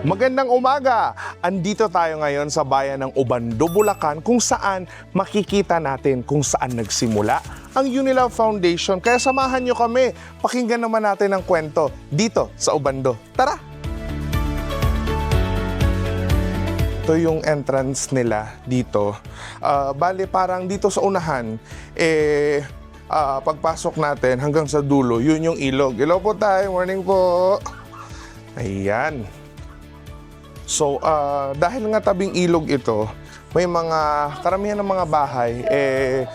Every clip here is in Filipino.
Magandang umaga! Andito tayo ngayon sa bayan ng Obando, Bulacan kung saan makikita natin kung saan nagsimula ang Unilove Foundation. Kaya samahan nyo kami, pakinggan naman natin ang kwento dito sa Obando. Tara! Ito yung entrance nila dito. Bale parang dito sa unahan, pagpasok natin hanggang sa dulo, yun yung ilog. Hello po tayo, morning po! Ayan. So, dahil nga tabing ilog ito, may mga, karamihan ng mga bahay,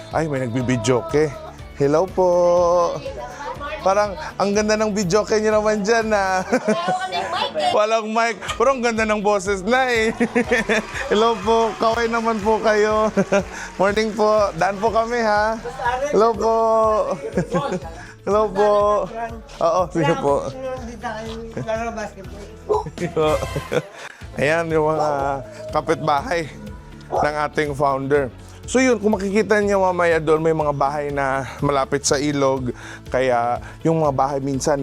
ay may nagbibidyoke. Hello po! Parang, ang ganda ng videoke niyo naman dyan na. Walang mic. Pero ang ganda ng boses na eh. Hello po, kaway naman po kayo. Morning po, daan po kami ha. Hello po. Hello po. Oo, sige po. Ayan yung mga kapitbahay ng ating founder. So yun, kung makikita niyo mamaya doon, may mga bahay na malapit sa ilog. Kaya yung mga bahay minsan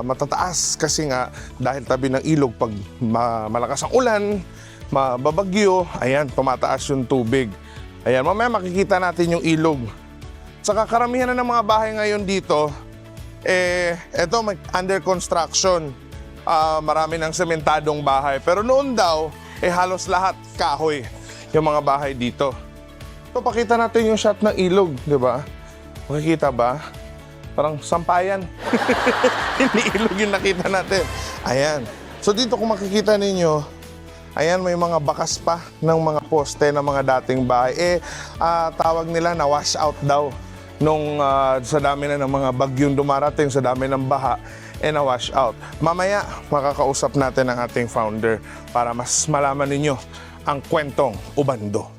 matataas kasi nga dahil tabi ng ilog pag malakas ang ulan, mababagyo, ayan, tumataas yung tubig. Ayan, mamaya makikita natin yung ilog. Saka karamihan na ng mga bahay ngayon dito, eto under construction. Marami ng sementadong bahay. Pero noon daw, halos lahat kahoy yung mga bahay dito. So, pakita natin yung shot ng ilog, di ba? Makikita ba? Parang sampayan. Hindi ilog yung nakita natin. Ayan. So, dito kung makikita ninyo, ayan, may mga bakas pa ng mga poste ng mga dating bahay. Tawag nila na wash out daw. Nung sa dami na ng mga bagyong dumarating, sa dami ng baha, na wash out. Mamaya, makakausap natin ang ating founder para mas malaman ninyo ang kwentong Obando.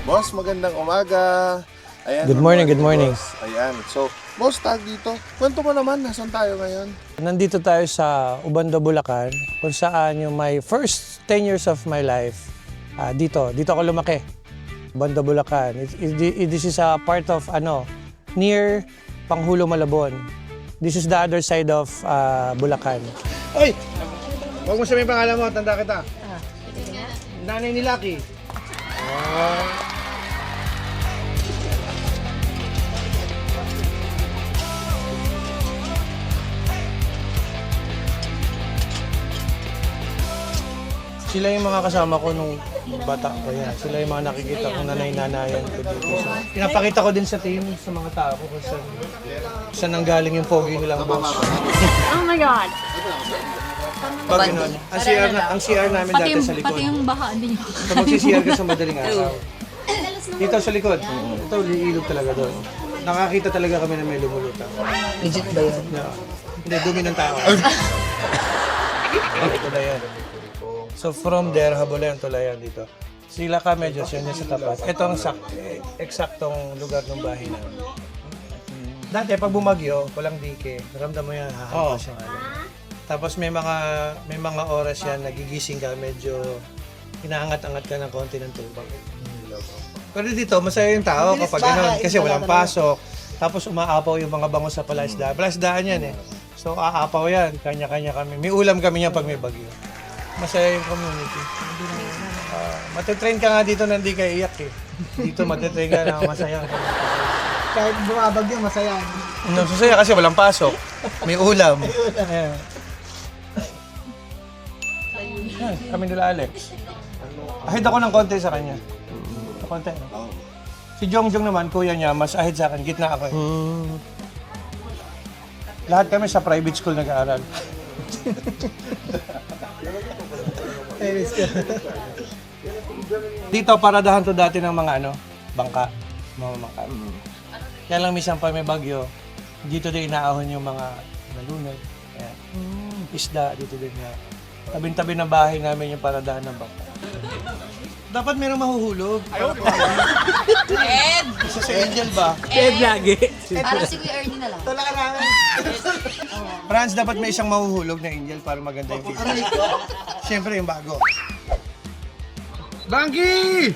Boss, magandang umaga. Ayan, Good morning. Boss. Ayan, so, boss, tag dito. Kwento mo naman, nasan tayo ngayon? Nandito tayo sa Obando, Bulacan, kung saan yung my first 10 years of my life, dito ako lumaki. Obando, Bulacan. This is a part of, near Panghulo, Malabon. This is the other side of Bulacan. Oy! Huwag mo sabihin pangalan mo, tanda kita. Nanay ni Lucky. Sila yung mga kasama ko nung bata ko yan. Sila yung mga nakikita kong nanay-nanayan ko dito. So, pinapakita ko din sa team, sa mga tao ko kung saan nanggaling yung pogi nilang boss. Oh my God! Pag yun, ang CR namin Pati dati yung, sa likod. pati yung baha din. So magsi-CR ka sa madaling araw. Dito sa likod. Ito, liilog talaga doon. Nakakita talaga kami na may lumulutang. Legit ba yan? Yeah. Hindi, dumi ng tao. Tulayan. So from there, habulayan tulayan dito. Sila ka medyo siya sa tapat. Ito ang eksaktong lugar ng bahay namin. Dati pag bumagyo, walang dike. Ramdam mo yan, hahampas yung alon. Tapos may mga oras yan, nagigising ka, medyo inaangat-angat ka ng konti ng tubig. Pero dito, masaya yung tao kapag gano'n, kasi walang pasok. Tapos umaapaw yung mga bango sa palasdaan. Palasdaan yan eh. So aapaw yan, kanya-kanya kami. May ulam kami yan pag may bagyo. Masaya yung community. Matitrain ka nga dito na hindi ka iyak eh. Dito matitrain ka na masaya. Kahit bumabagyo, masaya. Masaya kasi walang pasok. May ulam. Ayan. Kami nila Alex. Ahid ako ng konti sa kanya. Konti, no? Si Jongjong naman, kuya niya, mas ahid sa akin. Gitna ako eh. Lahat kami sa private school nag-aaral. Dito, paradahan to dati ng mga bangka. Mga bangka. Kaya lang minsan pa may bagyo, dito din inaahon yung mga nalunod. Kaya, isda, dito din nga. Tabi-tabi ng bahay namin yung paradahan ng bangka. Dapat mayroong mahuhulog. Ed! Isa sa Angel ba? Ed lagi. Para si Kuya Ernie na lang. Talaga namin. Franz, dapat may isang mahuhulog na Angel para maganda yung kita. Siyempre yung bago. Bangki!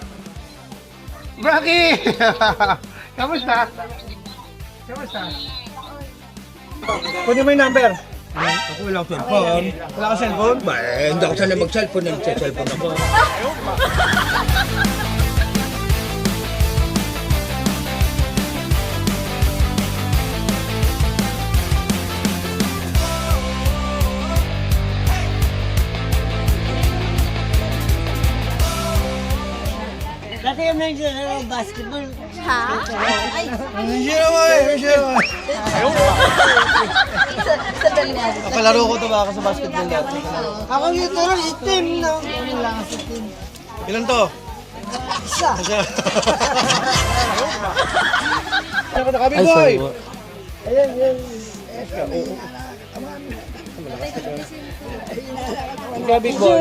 Bangki! Kamusta? Kamusta? Kunin mo yung number. Ako walang cellphone. Wala ka cellphone? Ba, hindi ako sanay mag-cellphone. Nag-cellphone ako. Dati yung nandiyan basketball. Ha? Ay, Hindi naman eh. Hindi naman. sandali na. Kapalaro ko ito ba ako sa basketball dati? Ako dito lang si Tim, no? Ano lang si Tim. Ilan to? Isa. Ano ka na kami, boy? Ayan, yan. Gabig Boy.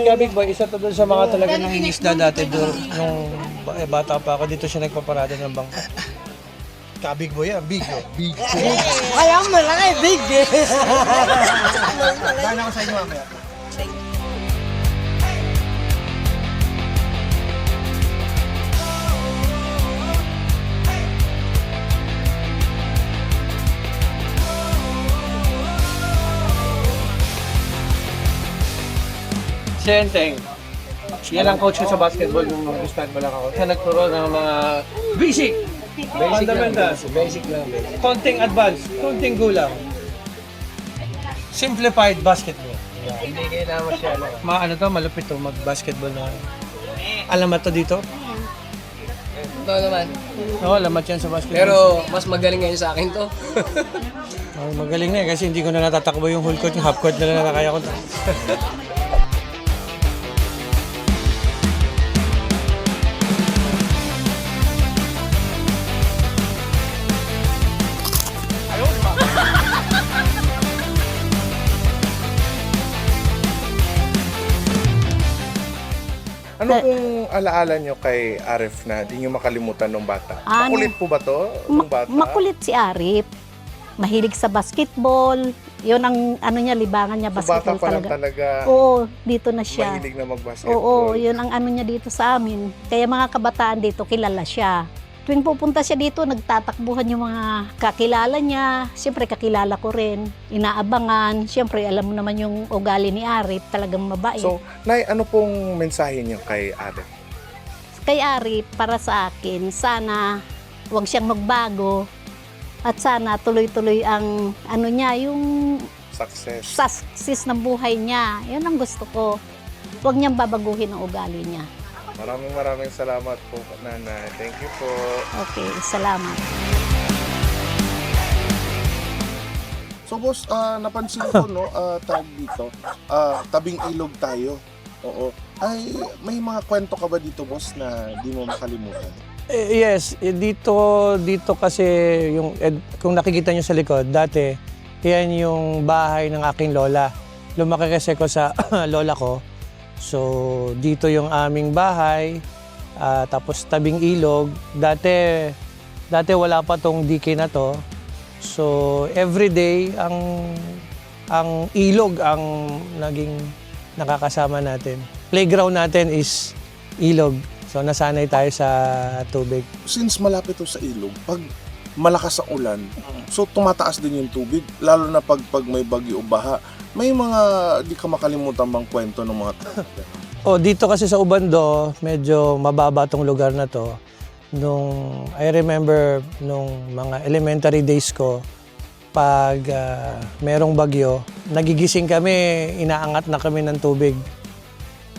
Gabig Boy, isa to doon sa mga talaga nangingisda dati doon. Nung bata pa ako, dito siya nagpaparada ng bangka. Kabig boy yan. Big, oh. Big. Kaya malaki, big eh. Kaya na ako sa inyo mamaya. Siyenteng. Yan ang coach ko sa basketball nung mag-start pa lang ako. Siya nagturo ng mga basic. Fundamentals. Basic lang. Konting advance. Konting gulang. Simplified basketball. Hindi kailangan masyado. Ano to, malupit to mag-basketball na. Alamat to dito? Ito naman. Oo, alamat yan sa basketball. Pero mas magaling ngayon sa akin to. Magaling na kasi hindi ko na natatakbo yung whole court. Yung half court na lang nakakaya ko. Ano pong alaala nyo kay Arif na di nyo makalimutan nung bata? Ano? Makulit po ba to nung bata? Makulit si Arif. Mahilig sa basketball. Yun ang ano niya, libangan niya, So, bata basketball pa lang talaga. talaga Oo, dito na siya. mahilig na mag-basketball. Oo, yun ang ano niya dito sa amin. Kaya mga kabataan dito, kilala siya. Tuwing pupunta siya dito, nagtatakbuhan yung mga kakilala niya. Siyempre, kakilala ko rin. Inaabangan. Siyempre, alam mo naman yung ugali ni Arif, talagang mabait. So, Nay, ano pong mensahe nyo kay Arif? Kay Arif, para sa akin, sana huwag siyang magbago. At sana tuloy-tuloy ang ano niya, yung Success. success ng buhay niya. Yun ang gusto ko. Huwag niyang babaguhin ang ugali niya. Maraming salamat po, Nanay. Thank you po. Okay, salamat. So, boss, napansin ko, no, tag dito, tabing ilog tayo. Oo. Ay, may mga kwento ka ba dito, boss, na di mo makalimutan? Yes, dito kasi yung kung nakikita niyo sa likod, dati yan yung bahay ng aking lola. Lumaki kasi ko sa lola ko. So dito yung aming bahay, tapos tabing ilog. Dati wala pa tong DK na to. So everyday ang ilog ang naging nakakasama natin. Playground natin is ilog. So nasanay tayo sa tubig. Since malapit to sa ilog, pag malakas ang ulan, so tumataas din yung tubig, lalo na pag may bagyo o baha. May mga di ka makalimutan bang kwento ng mga tao? Dito kasi sa Ubando, medyo mababa tong lugar na to. I remember nung mga elementary days ko, pag merong bagyo, nagigising kami, inaangat na kami ng tubig.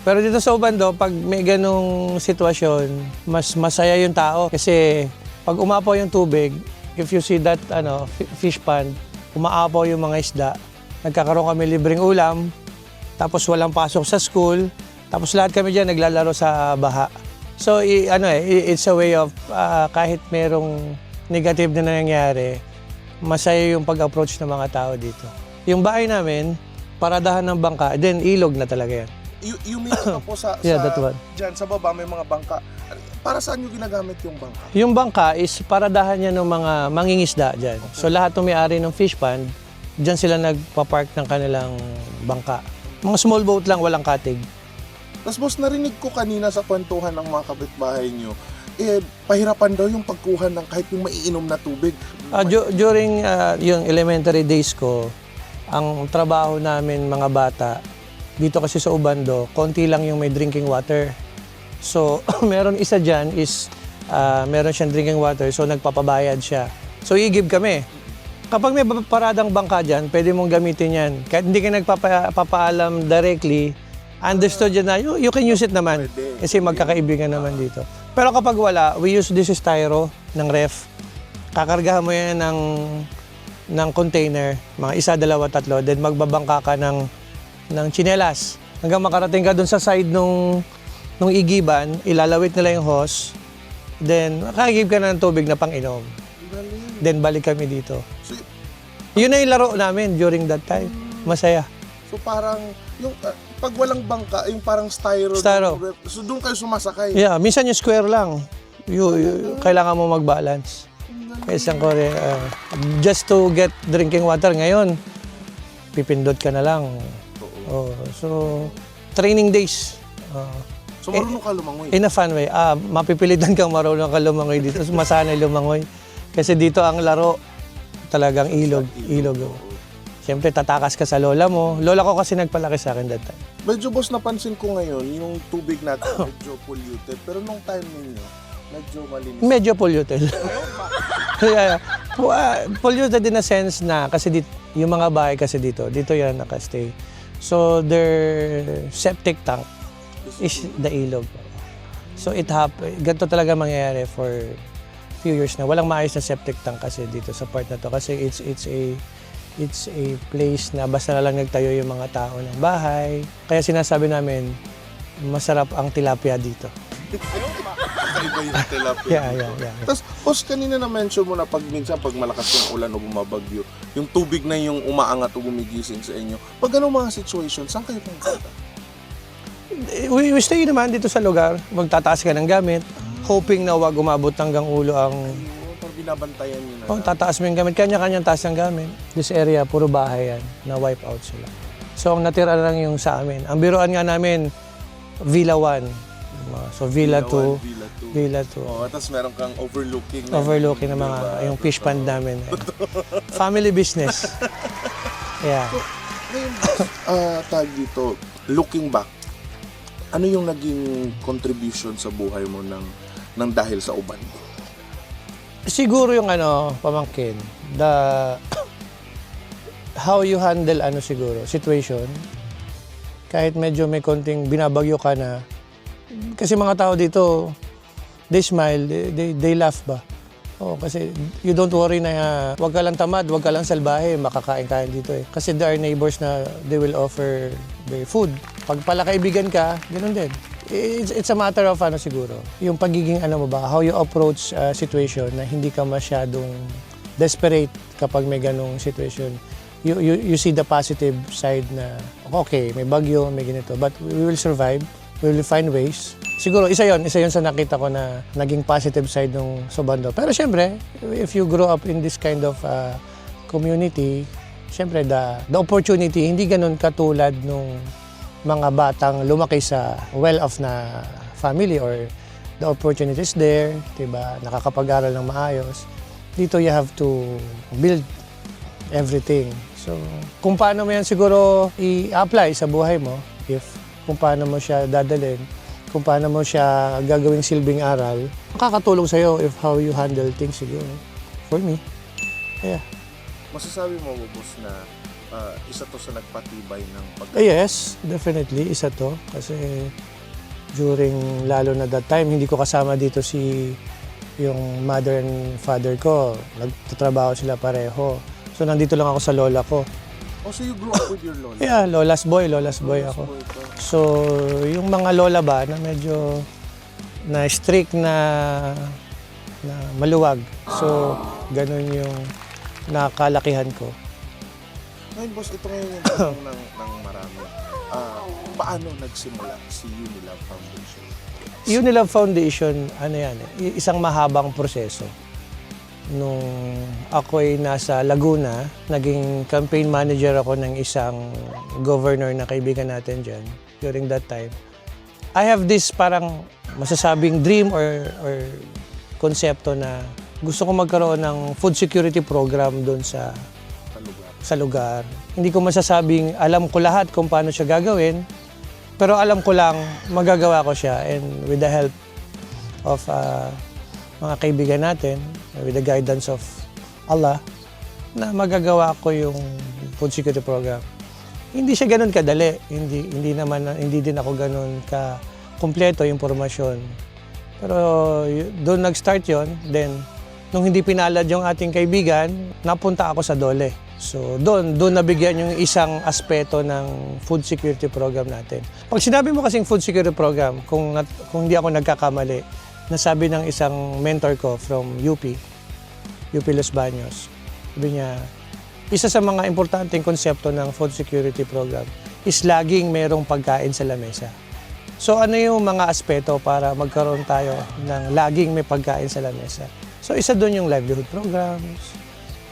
Pero dito sa Ubando, pag may ganong sitwasyon, mas masaya yung tao. Kasi pag umapaw yung tubig, if you see that fish pond, umaapaw yung mga isda, nagkakaroon kami libreng ulam, tapos walang pasok sa school, tapos lahat kami dyan naglalaro sa baha. So, it's a way of kahit merong negative na nangyayari, masaya yung pag-approach ng mga tao dito. Yung bahay namin, paradahan ng bangka, then ilog na talaga yan. You mean ano po sa Yeah, that one. dyan sa baba may mga bangka. Para saan nyo ginagamit yung bangka? Yung bangka is paradahan niya ng mga mangingisda dyan. So lahat ng may-ari ng fish pond, dyan sila nagpa-park ng kanilang bangka. Mga small boat lang, walang katig. Tapos boss, narinig ko kanina sa kwentuhan ng mga kapitbahay nyo, pahirapan daw yung pagkuha ng kahit yung maiinom na tubig. During yung elementary days ko, ang trabaho namin mga bata, dito kasi sa Ubando, konti lang yung may drinking water. So, meron isa dyan is, meron siyang drinking water, so nagpapabayad siya. So, i-give kami. Kapag may paradang bangka dyan, pwede mong gamitin yan. Kahit hindi ka nagpapaalam directly, understood yan na, you can use it naman. Kasi magkakaibigan naman dito. Pero kapag wala, we use this styro ng ref. Kakargahan mo yan ng container, mga 1, 2, 3, then magbabangka ka ng tsinelas. Hanggang makarating ka dun sa side nung igiban, ilalawit nila yung hose, then makakagib ka na ng tubig na pang-inom. Then balik kami dito. So, Yun na yung laro namin during that time. Masaya. so parang, yung, pag walang bangka, yung parang styro. Styro. So doon kayo sumasakay. Yeah, minsan yung square lang. Kailangan mo mag-balance. Isang kore, just to get drinking water ngayon, pipindot ka na lang. Oh, so, training days. So marunong ka lumangoy. In a fun way. Mapipilitan kang marunong ka lumangoy dito. Masanay lumangoy. Kasi dito ang laro, talagang ilog. Siyempre, tatakas ka sa lola mo. Lola ko kasi nagpalaki sa akin that time. Medyo boss, napansin ko ngayon, yung tubig natin medyo polluted. Pero nung time ninyo, medyo malinis. Medyo polluted. Yeah. Polluted in a sense na, kasi yung mga bahay kasi dito yan nakastay. So, their septic tank is the ilog. So, ganito talaga mangyayari for few years na. Walang maayos na septic tank kasi dito sa part na to. Kasi it's a place na basta na lang nagtayo yung mga tao ng bahay. Kaya sinasabi namin, masarap ang tilapia dito. Kakaiba yung tilapia. Yeah. Tapos, boss, kanina na-mention mo na minsan pag malakas yung ulan o bumabagyo, yung tubig na yung umaangat o gumigising sa inyo. Pag anong mga situation, saan kayo pumunta? We stay naman dito sa lugar. Magtataas ka ng gamit, hoping na wag umabot hanggang ulo ang... Parang binabantayan nyo na. tataas mo yung gamit. Kanya-kanyang taas ng gamit. This area, puro bahay yan. Na-wipe out sila. So, ang natira lang yung sa amin. Ang biruan nga namin, Villa 1. So, Villa 2. Villa 2. Oh, tapos meron kang overlooking. Overlooking ng mga, yung fish pond namin. Family business. Yeah. Tag dito, looking back, ano yung naging contribution sa buhay mo ng dahil sa Ubando? Siguro yung pamangkin, how you handle siguro, situation. Kahit medyo may konting binabagyo ka na, kasi mga tao dito, they smile, they laugh ba? Oh, kasi you don't worry na wag ka lang tamad, wag ka lang salbahe, makakain-kain dito eh. Kasi there are neighbors na they will offer their food. Pag pala kaibigan ka, ganoon din. It's a matter of siguro, yung pagiging mo ba, how you approach a situation na hindi ka masyadong desperate kapag may ganong situation. You see the positive side na, okay, may bagyo, may ganito, but we will survive, we will find ways. Siguro, isa yon sa nakita ko na naging positive side ng Ubando. Pero syempre, if you grow up in this kind of community, syempre, the opportunity, hindi ganun katulad nung mga batang lumaki sa well-off na family or the opportunity is there, diba? Nakakapag-aral ng maayos. Dito you have to build everything. So, kung paano mo yan siguro i-apply sa buhay mo, kung paano mo siya dadalhin, kung paano mo siya gagawing silbing aral, makakatulong sa'yo if how you handle things siguro. For me, yeah. Masasabi mo, boss, na isa to sa nagpatibay ng Yes, definitely, isa to. Kasi during, lalo na that time, hindi ko kasama dito yung mother and father ko. Nagtatrabaho sila pareho. So, nandito lang ako sa lola ko. Oh, so you grew up with your lola? Yeah, lola's boy ako. So, yung mga lola ba na medyo na strict na maluwag. So, ganun yung nakalakihan ko. Ngayon, boss, ito ngayon yung tanong ng marami. Paano nagsimula si Unilove Foundation? Unilove Foundation, isang mahabang proseso. Nung ako'y nasa Laguna, naging campaign manager ako ng isang governor na kaibigan natin dyan during that time. I have this parang masasabing dream or konsepto na gusto ko magkaroon ng food security program doon sa sa lugar. Hindi ko masasabing alam ko lahat kung paano siya gagawin, pero alam ko lang magagawa ko siya, and with the help of mga kaibigan natin, with the guidance of Allah, na magagawa ko yung food security program. Hindi siya ganoon kadali, hindi din ako ganoon ka kumpleto yung impormasyon. Pero doon nag-start yon. Then nung hindi pinalad yung ating kaibigan, napunta ako sa DOLE. So doon nabigyan yung isang aspeto ng food security program natin. Pag sinabi mo kasing food security program, kung hindi ako nagkakamali, nasabi ng isang mentor ko from UP Los Baños, sabi niya, isa sa mga importanteng konsepto ng food security program is laging merong pagkain sa lamesa. So ano yung mga aspeto para magkaroon tayo ng laging may pagkain sa lamesa? So isa doon yung livelihood programs,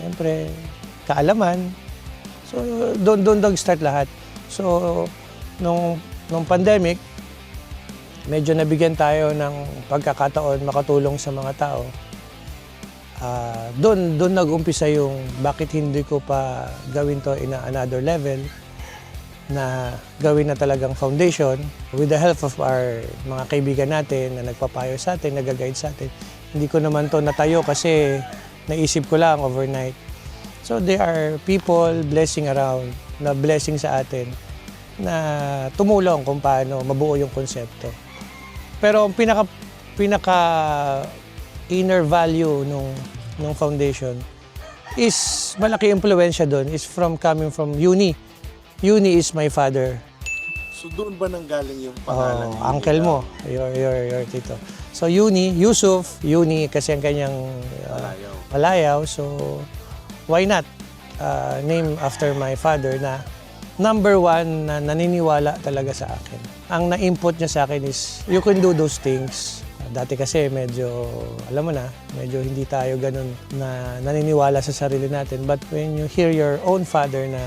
siyempre, kaalaman. So doon nag-start lahat. So nung pandemic, medyo nabigyan tayo ng pagkakataon makatulong sa mga tao. Doon nag-umpisa yung bakit hindi ko pa gawin to in another level, na gawin na talagang foundation with the help of our mga kaibigan natin na nagpapayo sa atin, nag-guide sa atin. Hindi ko naman to natayo kasi naisip ko lang overnight. So there are people blessing around, na blessing sa atin, na tumulong kung paano mabuo yung konsepto. Pero ang pinaka inner value nung foundation is malaki impluwensya doon is coming from Uni. Uni is my father. So doon ba nanggaling yung pangalan? Uncle mo, your tito. So Yusuf, Uni kasi ang kanyang Malayaw. So why not name after my father na number one na naniniwala talaga sa akin. Ang na-input niya sa akin is you can do those things. Dati kasi medyo, alam mo na, medyo hindi tayo ganun na naniniwala sa sarili natin. But when you hear your own father na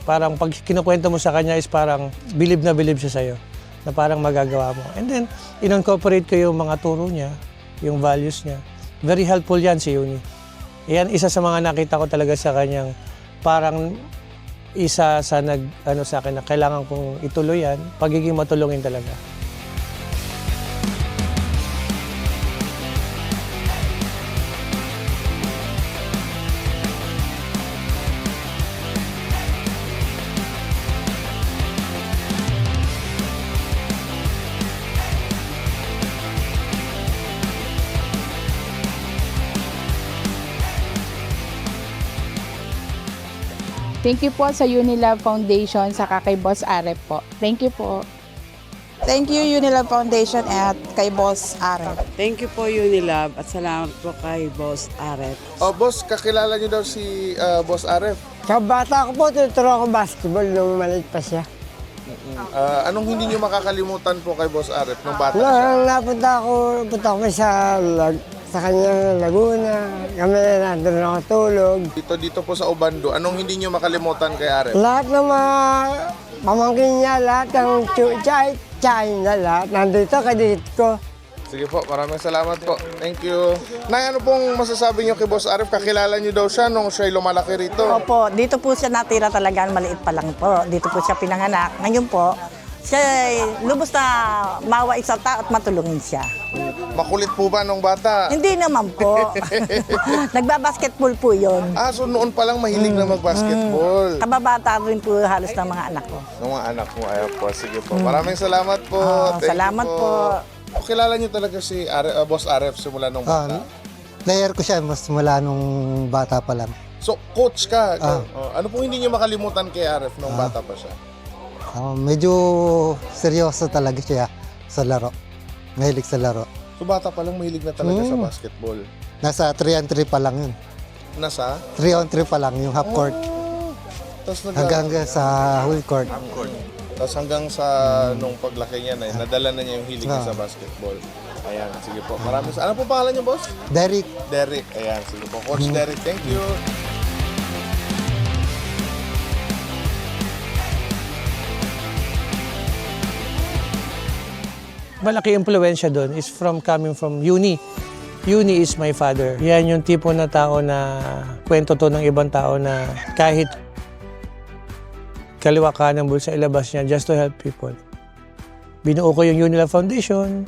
parang pag kinukwento mo sa kanya is parang bilib na bilib siya sa'yo, na parang magagawa mo. And then, in-incorporate ko yung mga turo niya, yung values niya. Very helpful yan si Uni. Yan, isa sa mga nakita ko talaga sa kanyang parang isa sa sa akin na kailangan kong ituloy yan, pagiging matulungin talaga. Thank you po sa Unilove Foundation sa kay Boss Arep po. Thank you po. Thank you, Unilove Foundation at kay Boss Arep. Thank you po, Unilove, at salamat po kay Boss Arep. Oh, boss, kakilala niyo daw si Boss Aref. Sa bata ko po, tuturo ako basketball nung maliit pa siya. Anong hindi niyo makakalimutan po kay Boss Aref nung bata siya? Nung napunta ko sa kanyang Laguna, kami nandun ako tulog. Dito po sa Obando, anong hindi niyo makalimutan kay Aref? Lahat ng mga pamangkin niya, lahat ng chay niya, lahat nandito, kadit ko. Sige po, maraming salamat po. Thank you. Nay, ano pong masasabi niyo kay Boss Aref? Kakilala niyo daw siya nung siya'y lumalaki rito. Opo, dito po siya natira talaga, maliit pa lang po. Dito po siya pinanganak. Ngayon po, siya lubos na mawain sa tao at matulungin siya. Makulit po ba nung bata? Hindi naman po. Nagbabasketball po yun. So noon pa lang mahilig na mag-basketball. Kababata rin po halos ng mga anak ko. Ng mga anak mo, ayaw po. Sige po. Maraming salamat po. Thank you Salamat po. Kilala niyo talaga si Boss Aref simula nung bata? Player ko siya mas mula nung bata pa lang. So, coach ka. Ano pong hindi niyo makalimutan kay Aref nung bata pa siya? Medyo seryoso talaga siya sa laro. Mahilig sa laro. So, bata pa lang mahilig na talaga sa basketball. Nasa 3-on-3 pa lang yun. Nasa? 3-on-3 pa lang yung half court. Tapos Hanggang sa whole court. Tapos hanggang sa nung paglaki niya na, nadala na niya yung hilig niya sa basketball. Ayan, sige po. Maraming ano po pangalan niyo, boss? Derek. Derek. Ayan, sige po. Coach Derek, thank you. Malaki impluwensya doon is coming from Uni Uni is my father. Yan yung tipo na tao na kwento to ng ibang tao na kahit kaliwa ka ng bulsa ilabas niya just to help people. Binuo ko yung Unilab Foundation.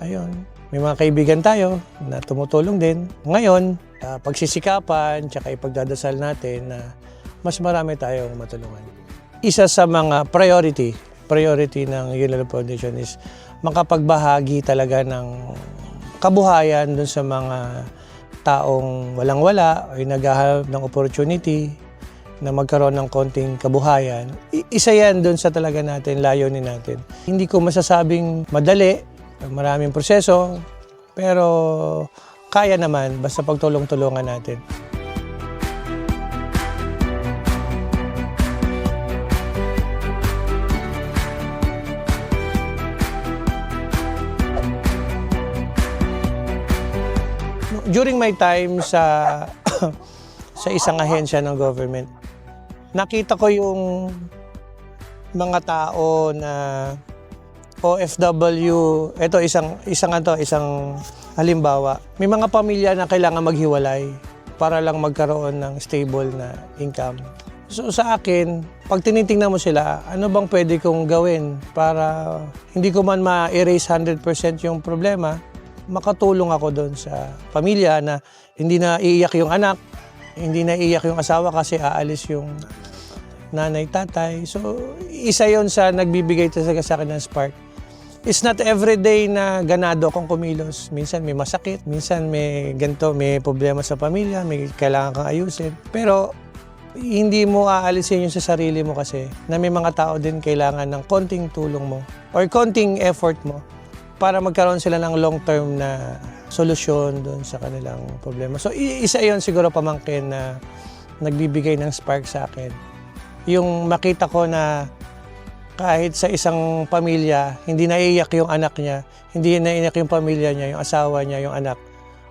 Ayun. May mga kaibigan tayo na tumutulong din. Ngayon, pagsisikapan tsaka ipagdadasal natin na mas marami tayong matulungan. Isa sa mga priority ng Unilab Foundation is makapagbahagi talaga ng kabuhayan dun sa mga taong walang-wala o naghahanap ng opportunity na magkaroon ng konting kabuhayan. Isa yan dun sa talaga natin, layunin natin. Hindi ko masasabing madali, maraming proseso, pero kaya naman basta pagtulong-tulungan natin. During my time sa sa isang ahensya ng government, nakita ko yung mga tao na OFW. Ito isang halimbawa. May mga pamilya na kailangan maghiwalay para lang magkaroon ng stable na income. So sa akin, pag tinitingnan mo sila, ano bang pwede kong gawin para hindi ko man ma-erase 100% yung problema, makatulong ako doon sa pamilya na hindi na iiyak yung anak, hindi na iiyak yung asawa kasi aalis yung nanay, tatay. So, isa yon sa nagbibigay talaga sa akin ng spark. It's not everyday na ganado akong kumilos. Minsan may masakit, minsan may ganito, may problema sa pamilya, may kailangan kang ayusin. Pero hindi mo aalisin yung sa sarili mo kasi na may mga tao din kailangan ng konting tulong mo or konting effort mo para magkaroon sila ng long-term na solusyon doon sa kanilang problema. So, isa yon siguro pamangkin na nagbibigay ng spark sa akin. Yung makita ko na kahit sa isang pamilya, hindi naiiyak yung anak niya, hindi naiiyak yung pamilya niya, yung asawa niya, yung anak.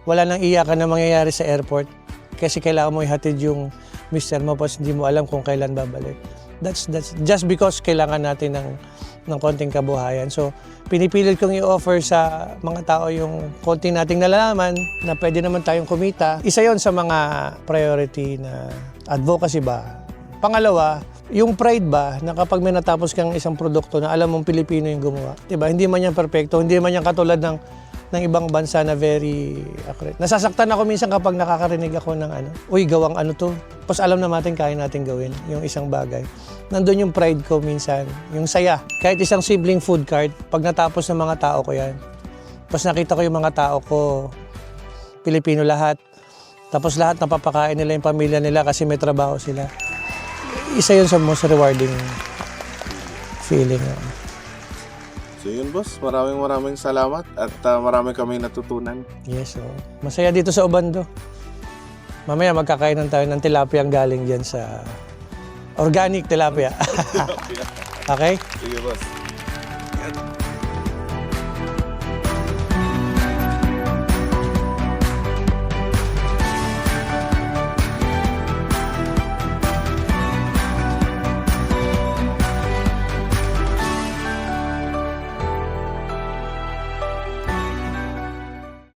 Wala nang iyakan na mangyayari sa airport kasi kailangan mo ihatid yung mister mo tapos hindi mo alam kung kailan babalik. That's just because kailangan natin ng konting kabuhayan. So, pinipilit kong i-offer sa mga tao yung konting nating nalalaman na pwede naman tayong kumita. Isa yon sa mga priority na advocacy ba. Pangalawa, yung pride ba na kapag may natapos kang isang produkto na alam mong Pilipino yung gumawa. Diba? Hindi man yan perfecto, hindi man yan katulad ng ibang bansa na very accurate. Nasasaktan ako minsan kapag nakakarinig ako ng uy, gawang ano to. Tapos alam na natin kaya natin gawin yung isang bagay. Nandun yung pride ko minsan, yung saya. Kahit isang sibling food cart, pag natapos ng mga tao ko yan, tapos nakita ko yung mga tao ko, Pilipino lahat, tapos lahat napapakain nila yung pamilya nila kasi may trabaho sila. Isa yun sa most rewarding feeling. So yun boss, maraming salamat at marami kami natutunan. Yes, so masaya dito sa Obando. Mamaya magkakainan tayo ng tilapia ang galing dyan sa organic tilapia. Okay? Sige boss.